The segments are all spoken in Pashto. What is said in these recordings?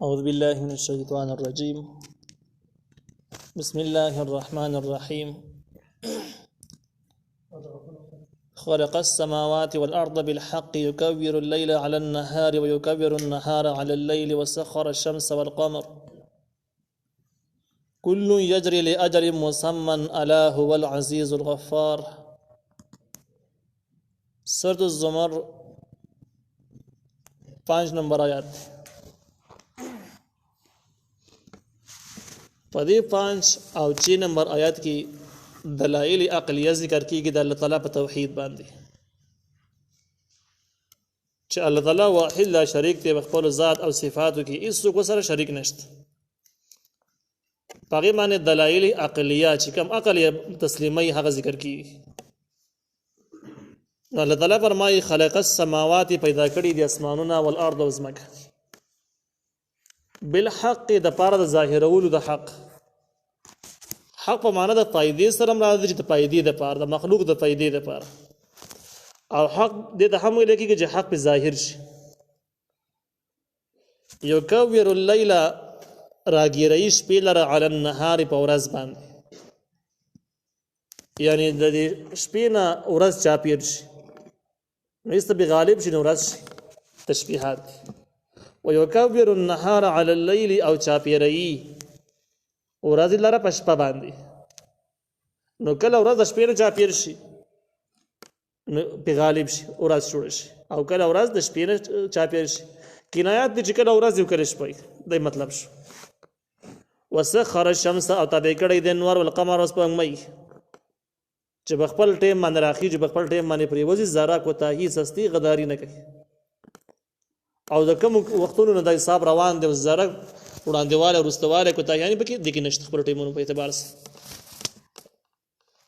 أعوذ بالله من الشيطان الرجيم. بسم الله الرحمن الرحيم. خلق السماوات والأرض بالحق يكور الليل على النهار ويكور النهار على الليل وسخر الشمس والقمر كل يجري لأجل مسمى ألا هو العزيز الغفار. سورة الزمر 5 نمبر آیات. په دې 5 او 6 نمبر آیات کې دلایل عقلیه ذکر کیږي د الله تعالی په توحید باندې چې الله تعالی واحد لا شریک دی په خپل ذات او صفاتو کې هیڅ څوک سره شریک نشته. هغه معنی دلایل عقلیه چې کوم عقل تسلیمي هغه ذکر کیږي. الله تعالی فرمایي خلق السماوات پیدا کړی دي اسمانونه او الارض او زمکه بالحق د پاره د ظاهرولو د حق په معنا د فائدې سره راځي چې د فائدې د پاره د مخلوق د فائدې د پاره او حق د هم لکه چې حق په ظاهر شي. یکور الليل راګیرای شپې لره علی النهار په ورځ باندې یعنی د شپې نه ورځ چاپیر شي نو است به غالب شي ورځ تشبیهات ويكبر النهار على الليل او چاپیرئی ورځ لره پشپا باندې نو کله ورځ شپې نه چاپیر شي نو په غالب شي ورځ جوړ شي او کله ورځ د شپې نه چاپیر شي کنایات دي چې کله ورځ یو کړي شپې دا مطلب شو. وسخر الشمس او تابع کړي د انوار والقمر وسپنګمي چې بخپل ټیم باندې راخي چې بخپل ټیم باندې پریوزي زارا کوتاهي سستی غداری نه کوي او د کوم وختونو نه د حساب روان دی زره وړاندېواله ورستواله کوتاه یعنی پکې د کې نشته خپل ټیمونو په اعتبار سره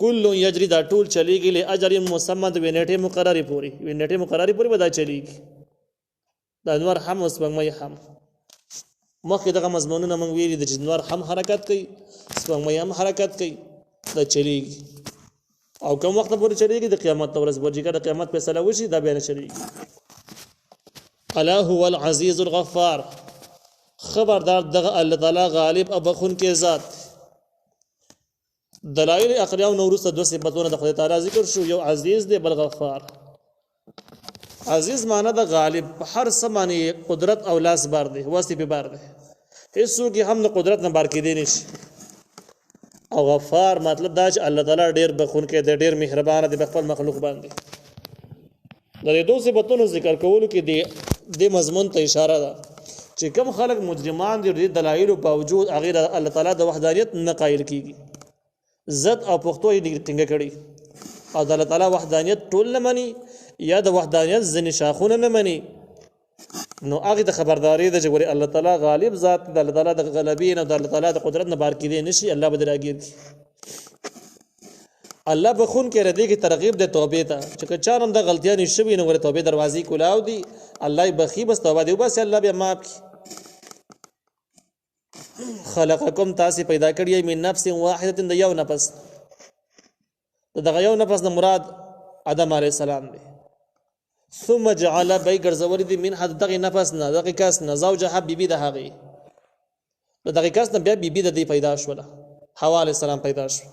کل یجری دا ټول چلیږي له اجر مسمى د وینټه مقرری پوری ودا چلیږي د انوار هم وسپنګمې هم مخکې دغه مضمونونه موږ ویلي د انوار هم حرکت کوي سپنګمې هم حرکت کوي دا چلیږي او کوم وخت پورې چلیږي د قیامت ورځ پورې چې د قیامت فیصله وشي دا به نه چلیږي. الا هو العزيز الغفار خبردار دغه الله تعالی غالب او بخون کې ذات. دلائل عقلیه او نورسته دو صفاتونه د خدای تعالی ذکر شو یو عزیز دی بل غفار. عزیز معنی د غالب هر سمانی قدرت او لاس بار دی واسطه به بار دی هیڅوک هم د قدرت نه بار کې دی نشي او غفار مطلب دا چې الله تعالی ډیر بخون کې دی ډیر مهربان دی په خپل مخلوق باندې. د دې دوه صفاتونو ذکر کولو کې دی د مضمون ته اشاره ده چې کوم خلک مجرمان دي د دلایل په باوجود هغه الله تعالی د وحدانیت نه قایل کیږي ذات او پښتو یې ټینګه کړي او د الله تعالی وحدانیت ټول نه مني یا د وحدانیت ځنې شاخونه نه مني نو هغه د خبرداري ده چې ګوري الله تعالی غالب ذات د الله تعالی د غلبین او د الله تعالی د قدرت نه بار کېدی نشي الله به دراګیر الله بخون کې ردی کی ترغیب د توبې ته چې چارم د غلطیاں نشوي نو ور توبې دروازې کولاو دي الله بخي بس توبه دی بس الله به معاف کی. خلقکم تاسو پیدا کړی من نفس واحده د یو نفس دغه یو نفس د مراد آدم علی السلام دی ثم جعل بيغرزور دي من حد دغه نفس نه دغه کس نه زوجه بیبي د هغه دغه کس نه بیا بیبي د دې پیدا شوله حوا علی السلام پیدا شو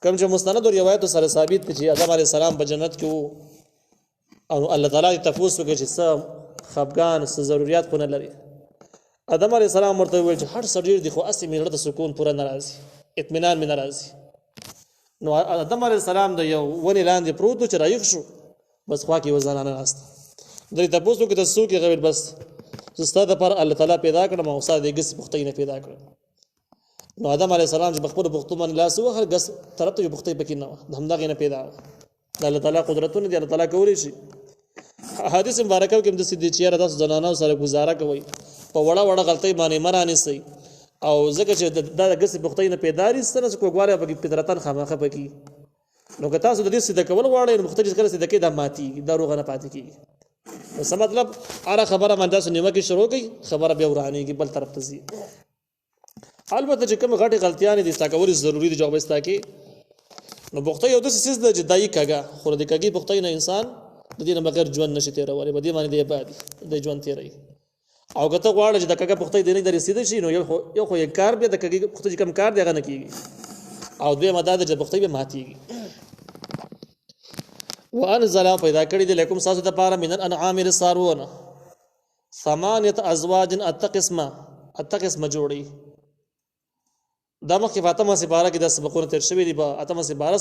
کوم چې مستند روایت سره ثابت دي چې آدم علی السلام په جنت کې وو او الله تعالی تفوس وکړي چې څه خفګان څه ضرورت کو نه لري. آدم علی السلام ورته ویل چې هر سړی دی خو اسی مینه د سکون پوره ناراضي اطمینان می ناراضي نو آدم علی السلام د یو ونی لاندې پروت چې رايخ شو بس خوا کې وزنانه ناست درې تاسو کې تاسو کې غوړ بس زستا د پر الله تعالی پیدا کړم او استاد دې ګس بختینه پیدا کړم نو آدم علی السلام چې بخپل بختومن لاس وه هر ګس طرف ته بختې پکې نه همدغه نه پیدا د الله تعالی قدرتونه دی الله تعالی کولی شي. حدیث مبارکه کې د سیدی چیرې تاسو زنانو سره گزاره کوي په وړه غلطۍ باندې مرانه سي او ځکه چې د ګس بختینه پیدا لري سره کوګواله په فطرتن خامخه پکې نو که تاسو د دې سیده کول غواړئ مختلف کله سیده کې د ماتي د روغه نه پاتې کیږي څه مطلب اره خبره من تاسو نیمه کې شروع کی خبره به ورانه کې بل طرف ته ځي. البته چې کوم غټي غلطیاں دي ستا کول ضروری دي جواب استا کې نو بوخته یو د سیس د جدای کګه خو د کګي بوخته نه انسان د دې نه بغیر ژوند نشي تیرولای به دې باندې دی بعد د ژوند تیري او کته غواړي چې د کګه پختې دی نه د رسیدې شي نو یو خو یې کار به د کګه پختې کم کار دی هغه نه کیږي او دوی مدد د پختې به ماتيږي وانزل پیدا کړی دی لکم ساسو د پاره من الانعام السارون ثمانيه ازواج اتقسمه جوړي دا مخکې فاطمه سپاره کې د سبقونو تر شوی دی په اتمه سپاره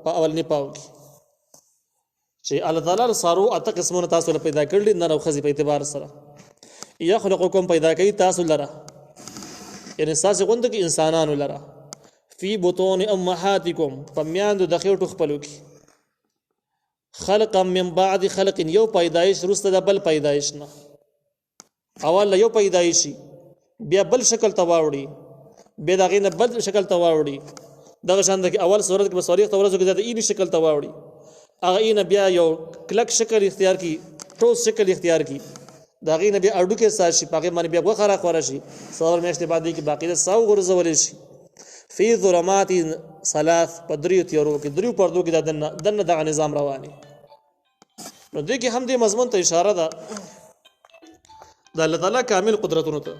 په اولنی پاو کې چې الله تعالی سارو اتقسمونه تاسو له پیدا کړل نه راخذي په اعتبار سره یخلقکم پیدا کوي تاسو لره یعنی تاسو غوند کې انسانانو لره فی بطون امهاتکم پمیاندو د خېټو خپلو کې خلقا من بعد خلق یو پیدایش رسته د بل پیدایش نه اول یو پیدایشي بیا بل شکل تواوړي بیا دغه نه بل شکل تواوړي دغه شان د اول صورت کې بسوریخ تورزو کې د اینی شکل تواوړي هغه اینه بیا یو کلک شکل اختیار کی ټوس شکل اختیار کی دغه نه بیا اډو کې ساشي پاګه باندې بیا غوخه خورا شي څور میاشتې بعد کې باقی د ساو غرزول شي فی ظلمات ثلاث پدریو تیرو کې دریو پردو کې دنه دغه نظام رواني نو دې کې هم دې مضمون ته اشاره ده د الله تعالی کامل قدرتونو ته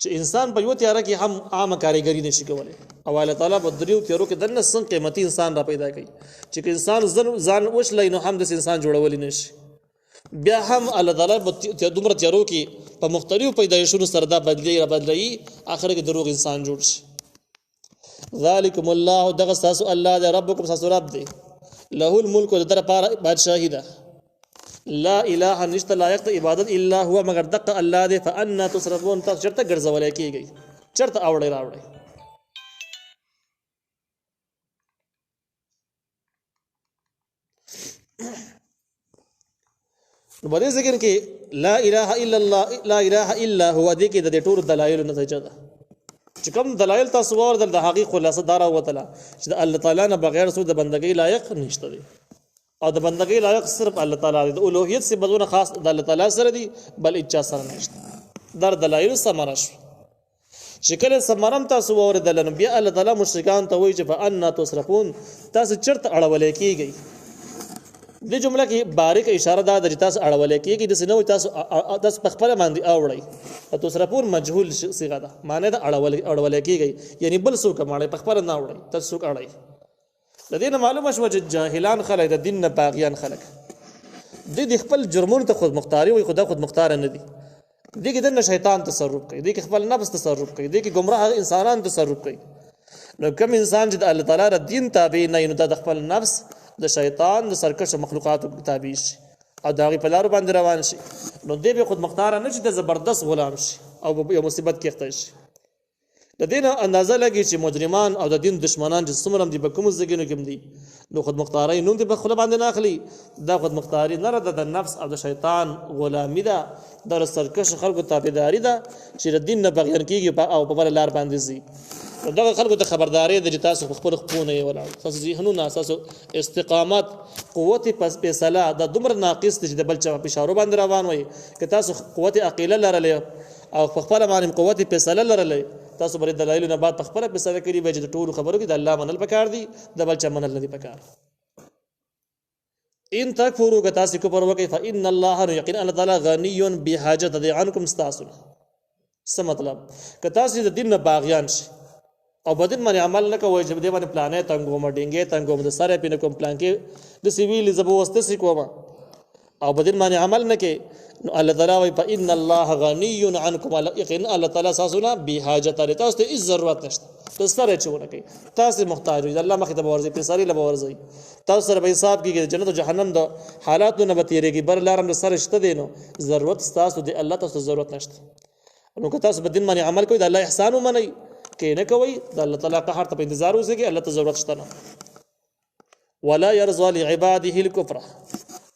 چې انسان په یو تیاره کې هم عام کاریګری نشي کولای او الله تعالی په دریو تیرو کې دنه څنګه قیمتي انسان را پیدا کړي چې انسان ځان وښلای نو هم د انسان جوړول نشي بیا هم الله تعالی په دومره تیارو کې په مختلفو پیدایشونو سره دا بدلی اخر کې دروغ انسان جوړ شي ذالکم الله دغه تاسو الله دې ربکم تاسو رب دې له الملك در پاره بادشاہی ده لا اله نشته لایق عبادت الا هو مگر دق الله دې فانا تصرفون تاسو چرته ګرځولای کیږي چرته راوړی نو باندې ذکر کې لا اله الا الله لا اله الا هو دې کې د ټول دلایل نتیجه ده چې کوم دلایل تاسو ور د حقیقت خلاصه دار او تعالی چې الله تعالی نه بغیر سو د بندګۍ لایق نشته دي او د بندګۍ لایق صرف الله تعالی دی د اولوہیت سے بدون خاص د الله تعالی سره دی بل اچا سره نشته در دلایل سمرش شکل سمرم تاسو ور د نبی الله تعالی مشرکان ته وایي چې فانا تصرفون تاسو چرته اړولې کیږي د جمله کې باریک اشاره ده د تاسو اړولې کیږي د سينو تاسو په خپل باندې اوړی تصرفون مجهول صيغه ده معنی ده اړولې کیږي یعنی بل څوک معنی په خپل نه اوړی تاسو اړی د دې معلومه شو چې جاهلان خلک د دین نه باغیان خلک د خپل جرمونو ته خود مختاری وي خدا خود مختار نه دي د کې د شیطان تصرف کوي د خپل نفس تصرف کوي د گمراه انسانان تصرف کوي نو کوم انسان چې د الله تعالی د دین تابع نه نو د خپل نفس د شیطان د سرکش مخلوقات تابع شي او داغي په لار باندې روان شي نو دې به خود مختار نه شي د زبردست غلام شي او یو مصیبت کې اخته شي د دین اندازه لګي چې مجرمان او د دین دشمنان چې څومره دي په کوم ځګینو کې دي نو خود مختاري نوم دې په خپل باندې نه اخلي دا خود مختاري نه ده د نفس او د شیطان غلامی ده د سرکش خلکو تابعداري ده چې د دین نه بغیر کیږي او په بل لار باندې زی دغه خلکو ته خبرداري د تاسو خپل خپونه ولا تاسو ذهنونه اساس استقامت قوت پس فیصله د دومره ناقص چې د بل چا په اشاره باندې روان وي که تاسو قوت عقیله لرلې او خپل باندې قوت فیصله لرلې تاسو بری دلایل نه بعد خپل فیصله کړی به چې ټول خبرو کې د الله منل پکار دي د بل چا منل نه دي پکار ان تکفروا که تاسو کفر وکړئ فان الله یقین الله تعالی غنی بحاجت عنکم استاسن څه مطلب که تاسو د دین نه باغیان شي او بدن باندې عمل نه کوي چې دې باندې پلانې تنګو مډینګې تنګو د سره پینې کوم پلان کې د سیویل زبوسته سې کومه او بدن باندې عمل نه کوي نو الله تعالی وي فإن الله غني عنكم یقین الله تعالی ساسونه به حاجت لري تاسو ته هیڅ ضرورت نشته تاسو سره چونه کوي تاسو محتاج یو الله مخې ته ورځي په ساري لبا ورځي تاسو سره به حساب کیږي جنت او جهنم د حالات نه بتیریږي بر لارم سره شته دي نو ضرورت تاسو دی الله تاسو ضرورت نشته نو که تاسو بدن باندې عمل کوي د الله احسان ومني کې نه کوي د الله تعالی قهر ته انتظار وسګي الله ته ضرورت شته ولا يرضى لعباده الكفر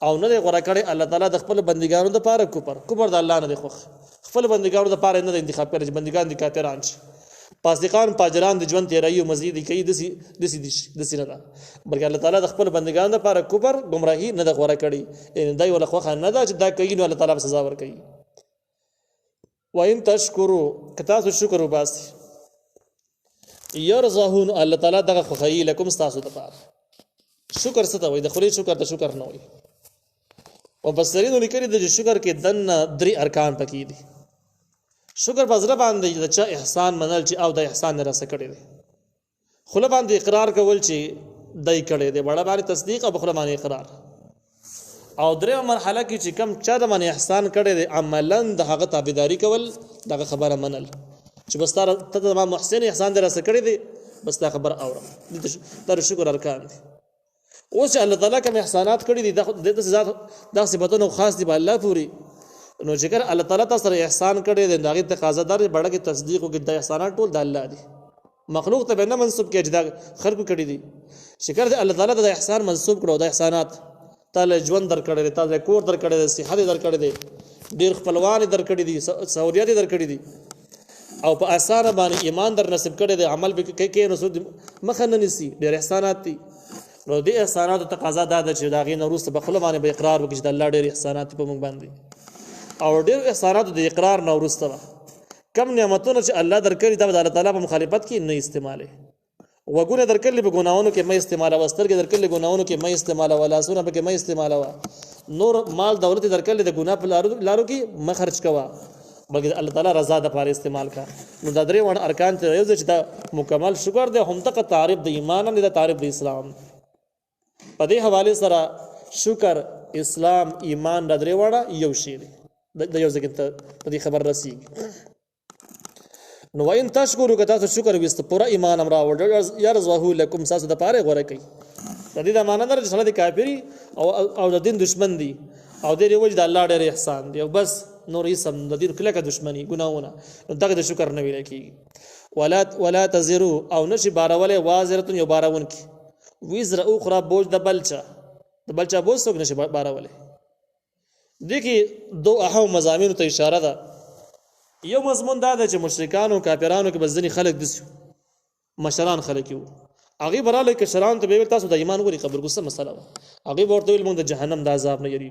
او نه غوړه کړي الله تعالی د خپل بندګانو د پاره کفر د الله نه دی خو خپل بندګانو د پاره نه انتخاب کړي چې بندګان دي کافران شي فاسقان پاجران د ژوند تیرایي مزید کوي دسی نه ده بلکې الله تعالی د خپل بندګانو د پاره کفر گمراهي نه د غوړه کړي ان دای ولا خو نه ده چې دا کوي نو الله تعالی سزا ورکړي وان تشکروا کتاسو شکر وباسي يرزهون الله تعالی دغه خوخی لكم استاسو د پاره شکر څه ته وای د خوري شکر ته شکر نه وای مفسرین لیکلي د شکر کې دنه درې ارکان پکې دي. شکر په زړه باندې د چا احسان منل چې او د احسان نه راسه کړی دی، خوله باندې اقرار کول چې دای کړی دی، بڑا باندې تصدیق او خوله باندې اقرار، او درېمه مرحله کې چې کم چا د باندې احسان کړی دی عملاً د هغه تابعداري کول، دغه خبره منل چې بس ته د محسن احسان در راسه کړی دی، بس دا خبر اورم. دا شکر ارکان دي. اوس چې الله تعالی کوم احسانات کړی دي دا صفاتونه خاص دي په الله پوری، نو چې کله الله تعالی تاسو سره احسان کړی دی دغه تقاضا در بڑا کې تصدیق او د احسانات ټول د الله دي، مخلوق ته نه منسوب کې اجدا خلق کړی دي. شکر دې الله تعالی د احسان منسوب کړو، د احسانات تعالی ژوند در کړی دی، تعالی کور در کړی دی، صحت در کړی دی، ډیر خپلوان در کړی دي، سہولیات در کړی دي، او په اثر باندې ایمان در نصیب کړی دی، عمل به کې نو مخه نه نسی، ډیر احسانات دي. نو دې احسانات تقاضا دا ده چې دا غي نورست په خپل باندې به اقرار وکړي چې الله ډیر احسانات په موږ باندې، او ډیر احسانات د اقرار نورست کم نعمتونه چې الله درکړي دا د الله تعالی په مخالفت کې نه استعماله، وګونه درکړي په ګناونو کې مې استعماله، وسترګې درکړي ګناونو کې مې استعماله، ولاسونه په کې مې استعماله، نور مال دولت درکړي د ګناه په لارو کې مې خرج کوا، بلکې الله تعالی رضا د لپاره استعمال کا. نو دا درې وړ ارکان ته یو چې دا مکمل شکر دی، هم تک تعریف د ایمان نه د تعریف د اسلام. په دې حواله سره شکر اسلام ایمان د درې وړ یو شی دی، د یو ځکه په دې خبر رسیږي. نو وین تشکرو که تاسو شکر وست پورا ایمان امر راوړ یرزوه لكم تاسو د پاره غوړه کوي. د دې د معنا در چې سره د کافری او د دین دشمن دي، او د وجه د الله ډېر احسان دی، او بس نور یې سم د دین کله کا دشمنی ګناونه، نو دغه د شکر نه ویل کیږي. ولا تزرو او نشي باروله وازرتون یو باراون کی وزر اخرى بوج د بلچا بوج څوک نشي باروله. دغه دو اهم مضامین ته اشاره ده. یو مضمون دا ده چې مشرکانو کافرانو کې بزنی خلق دسو مشران خلق یو، هغه براله کې شران ته به تاسو د ایمان غوړي قبر ګسه مسله و، هغه ورته ویل موږ د جهنم د عذاب نه یری،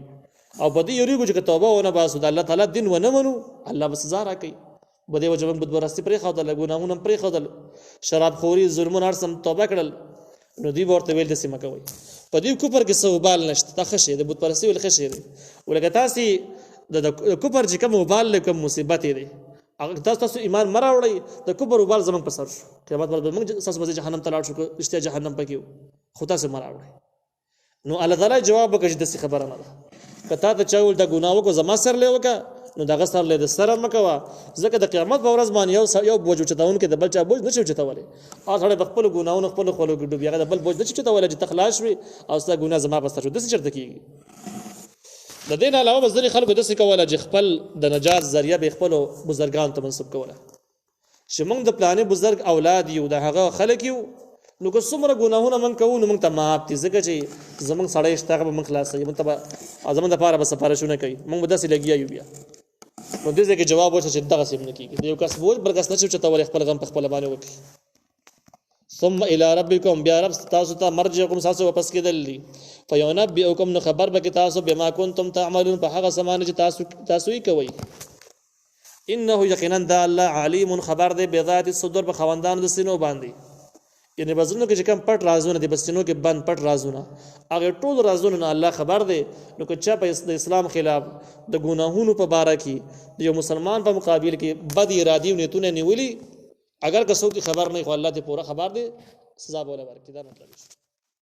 او بدی یریږي چې توبه ونه باسو د الله تعالی دین ونه منو، الله به سزا راکړي. بده وجه بد برستی پرې خو د ګناهونه پرې خو د شراب خوري ظلمونه ارسم توبه کړل، نو دی ورته ویل د سیمه کوي په دې کوپر کې سوبال نشته، تخشه د بت پرستی ول خشه دی، ولکه تاسو د کوپر چې کوم وبال کوم مصیبت دی، اگر تاسو ایمان مراوړی د کوپر وبال زمون په سر شو، قیامت پر موږ تاسو به جهنم ته لاړ شو، اشته جهنم پکې خو تاسو مراوړی. نو الله تعالی جواب وکړي د خبره نه ده، کته ته چاول د ګناوو کو زما سر لیوکا، نو دغه سر له د سره مکوا، ځکه د قیامت په ورځ باندې یو بوج چتاون کې د بلچا بوج نشي چتاولې، او سره د خپل ګناونو خپل خلو ګډو بیا د بل بوج نشي چتاولې چې تخلاص وي، او ست ګنا زما پسته شو د څه چرته کیږي. د دین علاوه بزري خلکو د څه کوله چې خپل د نجات ذریعہ به خپل بزرګان ته منسوب کوله، چې موږ د پلانې بزرګ اولاد یو، د هغه خلک یو، نو که څومره ګناهونه من کوو نو موږ ته معاف دي، ځکه چې زمونږ سړی اشتاق به موږ خلاصوي، موږ ته به زمونږ دپاره به سفارشونه کوي، موږ به داسې لګیا یو بیا. نو دې ځای کې جواب وشه چې دغسې هم نه کېږي، د یو کس بوج بل کس نه شي چتولی، خپل غم په خپله باندې وکړي. ثم الى ربکم بیا رب تاسو ته مرجعکم تاسو واپس کېدل دي، فینبئکم نو خبر به کې تاسو بما کنتم تعملون په هغه سمانه چې تاسو یې کوئ. انه یقینا د الله علیم خبر دی بذات الصدور په خوندانو د سینو باندې، یعنی بزنو کې چې کوم پټ رازونه دي بسینو کې بند پټ رازونه، هغه ټول رازونه نه الله خبر دی. نو که چا په اسلام خلاف د ګناهونو په باره کې د یو مسلمان په مقابل کې بد ارادي او نیتونه نیولي، اگر که څوک خبر نه خو الله ته پوره خبر دی، سزا به ورکړي. دا مطلب